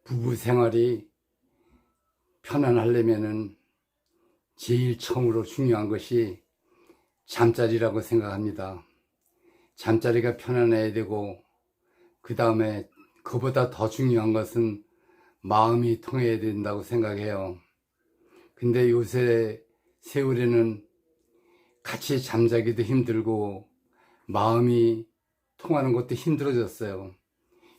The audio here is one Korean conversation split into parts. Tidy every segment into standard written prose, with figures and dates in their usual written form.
부부 생활이 편안하려면은 제일 처음으로 중요한 것이 잠자리라고 생각합니다. 잠자리가 편안해야 되고, 그 다음에 그보다 더 중요한 것은 마음이 통해야 된다고 생각해요. 근데 요새 세월에는 같이 잠자기도 힘들고 마음이 통하는 것도 힘들어졌어요.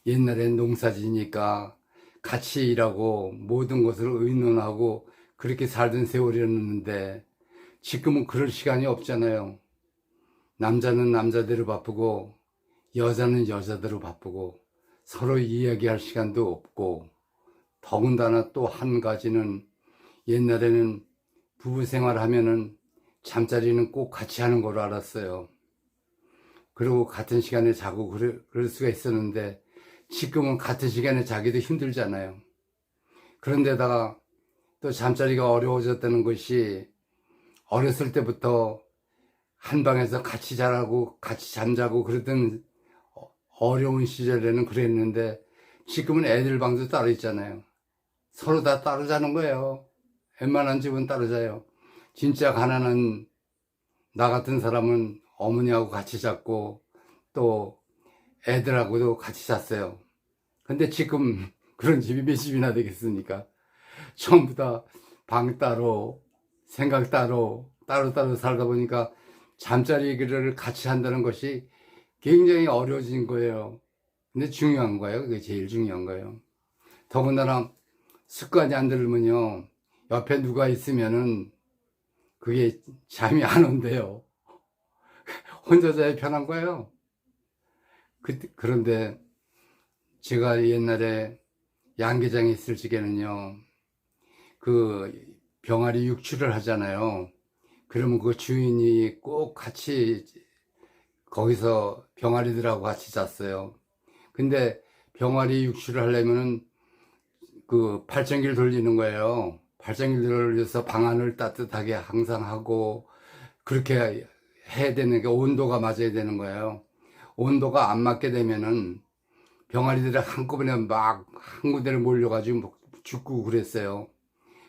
옛날엔 농사지니까 같이 일하고 모든 것을 의논하고 그렇게 살던 세월이었는데 지금은 그럴 시간이 없잖아요. 남자는 남자대로 바쁘고 여자는 여자대로 바쁘고 서로 이야기할 시간도 없고, 더군다나 또 한 가지는 옛날에는 부부 생활하면은 잠자리는 꼭 같이 하는 걸로 알았어요. 그리고 같은 시간에 자고 그럴 수가 있었는데 지금은 같은 시간에 자기도 힘들잖아요. 그런데다가 또 잠자리가 어려워졌다는 것이, 어렸을 때부터 한 방에서 같이 자라고 같이 잠자고 그러던 어려운 시절에는 그랬는데 지금은 애들 방도 따로 있잖아요. 서로 다 따로 자는 거예요. 웬만한 집은 따로 자요. 진짜 가난한 나 같은 사람은 어머니하고 같이 잤고 또 애들하고도 같이 잤어요. 근데 지금 그런 집이 몇 집이나 되겠습니까? 전부 다 방 따로, 생각 따로, 따로따로 살다 보니까 잠자리를 같이 한다는 것이 굉장히 어려워진 거예요. 근데 중요한 거예요. 그게 제일 중요한 거예요. 더군다나 습관이 안 들면요, 옆에 누가 있으면은 그게 잠이 안 온대요. 혼자 자야 편한 거예요. 그런데 제가 옛날에 양계장에 있을 적에는요, 그 병아리 육출을 하잖아요. 그러면 그 주인이 꼭 같이 거기서 병아리들하고 같이 잤어요. 근데 병아리 육출을 하려면은 그 발전기를 돌리는 거예요. 발전기를 돌려서 방안을 따뜻하게 항상 하고 그렇게 해야 되는 게, 온도가 맞아야 되는 거예요. 온도가 안 맞게 되면은 병아리들이 한꺼번에 막 한 군데를 몰려가지고 죽고 그랬어요.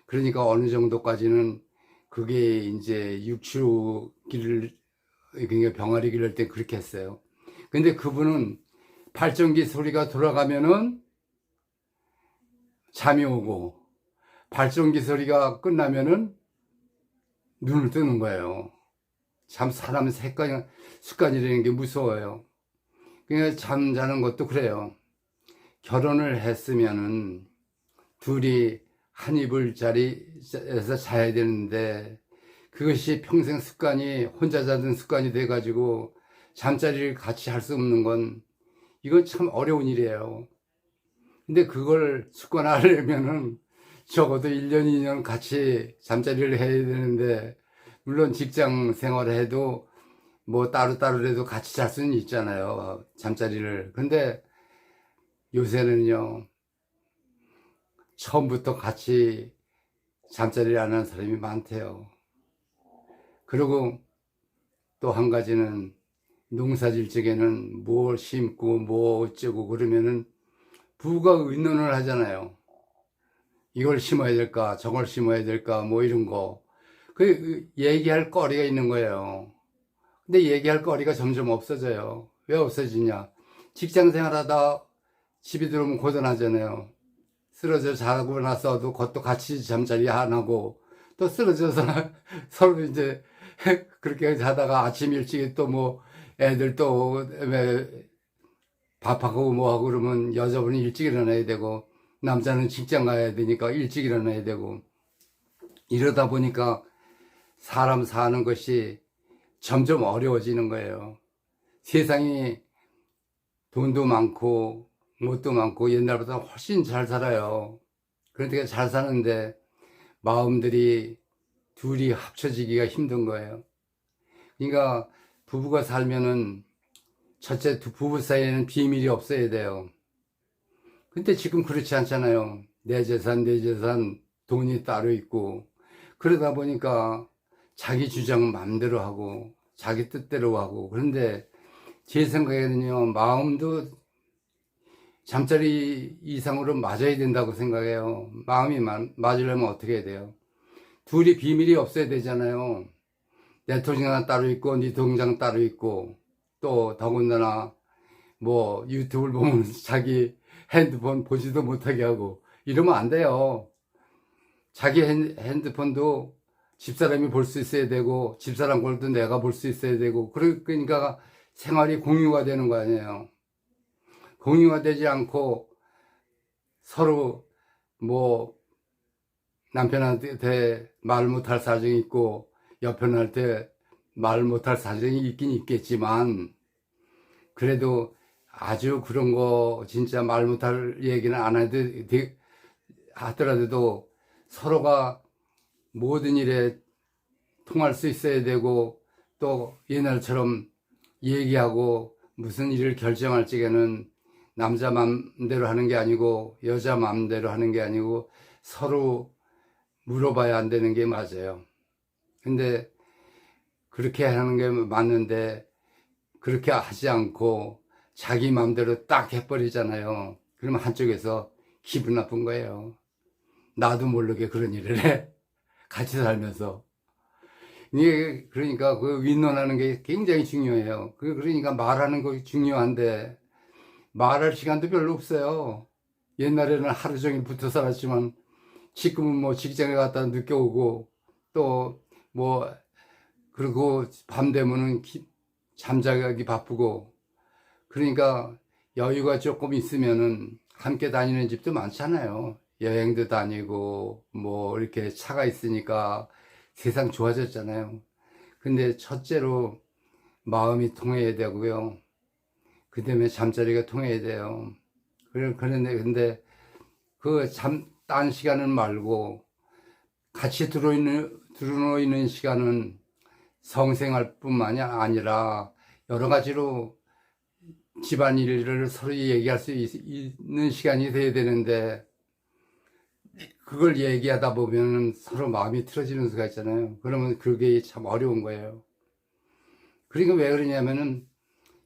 그러니까 어느 정도까지는 그게 이제 육추기를, 그러니까 병아리 기를 때 그렇게 했어요. 근데 그분은 발전기 소리가 돌아가면은 잠이 오고 발전기 소리가 끝나면은 눈을 뜨는 거예요. 참 사람 습관이라는 게 무서워요. 그러니까 잠자는 것도 그래요. 결혼을 했으면은 둘이 한 이불자리에서 자야 되는데 그것이 평생 습관이, 혼자 자던 습관이 돼가지고 잠자리를 같이 할 수 없는 건, 이건 참 어려운 일이에요. 근데 그걸 습관화하려면은 적어도 1년, 2년 같이 잠자리를 해야 되는데, 물론 직장 생활을 해도 뭐 따로따로라도 같이 잘 수는 있잖아요, 잠자리를. 근데 요새는요, 처음부터 같이 잠자리를 안 하는 사람이 많대요. 그리고 또 한 가지는, 농사질 적에는 뭘 심고 뭐 어쩌고 그러면은 부부가 의논을 하잖아요. 이걸 심어야 될까, 저걸 심어야 될까, 뭐 이런 거. 그 얘기할 거리가 있는 거예요. 근데 얘기할 거리가 점점 없어져요. 왜 없어지냐? 직장 생활하다 집에 들어오면 고단하잖아요. 쓰러져 자고 나서도 그것도 같이 잠자리 안 하고 또 쓰러져서 서로 이제 그렇게 자다가 아침 일찍 또 뭐 애들 또 밥하고 뭐하고 그러면 여자분이 일찍 일어나야 되고 남자는 직장 가야 되니까 일찍 일어나야 되고, 이러다 보니까 사람 사는 것이 점점 어려워지는 거예요. 세상이 돈도 많고 뭣도 많고 옛날보다 훨씬 잘 살아요. 그러니까 잘 사는데 마음들이 둘이 합쳐지기가 힘든 거예요. 그러니까 부부가 살면은 첫째, 부부 사이에는 비밀이 없어야 돼요. 근데 지금 그렇지 않잖아요. 내 재산, 돈이 따로 있고. 그러다 보니까 자기 주장은 마음대로 하고, 자기 뜻대로 하고. 그런데 제 생각에는요, 마음도 잠자리 이상으로 맞아야 된다고 생각해요. 마음이 맞으려면 어떻게 해야 돼요? 둘이 비밀이 없어야 되잖아요. 내 통장 따로 있고 네 통장 따로 있고 또 더군다나 뭐 유튜브를 보면 자기 핸드폰 보지도 못하게 하고 이러면 안 돼요. 자기 핸드폰도 집사람이 볼 수 있어야 되고 집사람 걸도 내가 볼 수 있어야 되고 그러니까 생활이 공유가 되는 거 아니에요. 공유가 되지 않고 서로 뭐 남편한테 말 못할 사정이 있고 여편한테 말 못할 사정이 있긴 있겠지만 그래도 아주 그런 거 진짜 말 못할 얘기는 안 하더라도 서로가 모든 일에 통할 수 있어야 되고 또 옛날처럼 얘기하고 무슨 일을 결정할 적에는 남자 맘대로 하는 게 아니고 여자 맘대로 하는 게 아니고 서로 물어봐야 안 되는 게 맞아요. 근데 그렇게 하는 게 맞는데 그렇게 하지 않고 자기 맘대로 딱 해버리잖아요. 그러면 한쪽에서 기분 나쁜 거예요. 나도 모르게 그런 일을 해. 같이 살면서. 이게 그러니까 그 윈논하는 게 굉장히 중요해요. 그러니까 말하는 거 중요한데 말할 시간도 별로 없어요. 옛날에는 하루 종일 붙어 살았지만 지금은 뭐 직장에 갔다 늦게 오고 또 뭐 그리고 밤 되면은 잠자기 바쁘고 그러니까 여유가 조금 있으면은 함께 다니는 집도 많잖아요. 여행도 다니고 뭐 이렇게 차가 있으니까 세상 좋아졌잖아요. 근데 첫째로 마음이 통해야 되고요. 그 다음에 잠자리가 통해야 돼요. 그런데 근데 그 딴 시간은 말고 같이 들어놓이는 시간은 성생활 뿐만이 아니라 여러 가지로 집안일을 서로 얘기할 수 있는 시간이 돼야 되는데 그걸 얘기하다 보면 서로 마음이 틀어지는 수가 있잖아요. 그러면 그게 참 어려운 거예요. 그러니까 왜 그러냐면은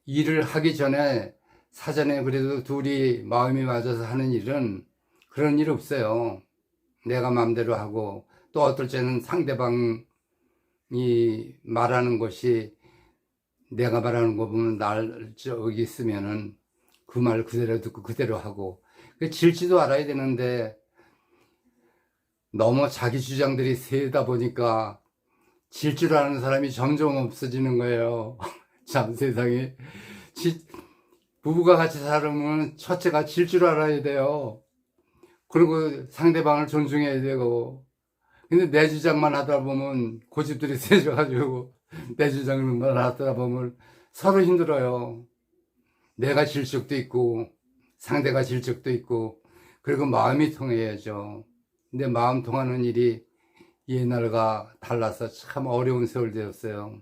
일을 하기 전에 사전에 그래도 둘이 마음이 맞아서 하는 일은 그런 일 없어요. 내가 마음대로 하고 또 어떨 때는 상대방이 말하는 것이 내가 말하는 거 보면 날 저기 있으면은 그 말 그대로 듣고 그대로 하고 질지도 알아야 되는데 너무 자기 주장들이 세다 보니까 질 줄 아는 사람이 점점 없어지는 거예요. 참 세상에 부부가 같이 살으면 첫째가 질 줄 알아야 돼요. 그리고 상대방을 존중해야 되고 근데 내 주장만 하다 보면 고집들이 세져가지고 내 주장만 하다 보면 서로 힘들어요. 내가 질 적도 있고 상대가 질 적도 있고 그리고 마음이 통해야죠. 근데 마음 통하는 일이 옛날과 달라서 참 어려운 세월 되었어요.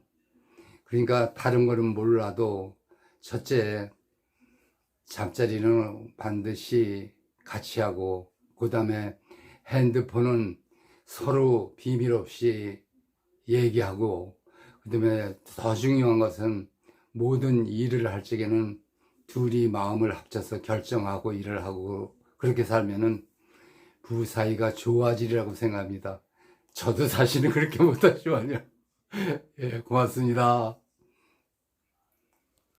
그러니까 다른 거는 몰라도 첫째 잠자리는 반드시 같이 하고 그 다음에 핸드폰은 서로 비밀 없이 얘기하고 그 다음에 더 중요한 것은 모든 일을 할 적에는 둘이 마음을 합쳐서 결정하고 일을 하고 그렇게 살면은 부부 사이가 좋아지리라고 생각합니다. 저도 사실은 그렇게 못하지만요. 예, 고맙습니다.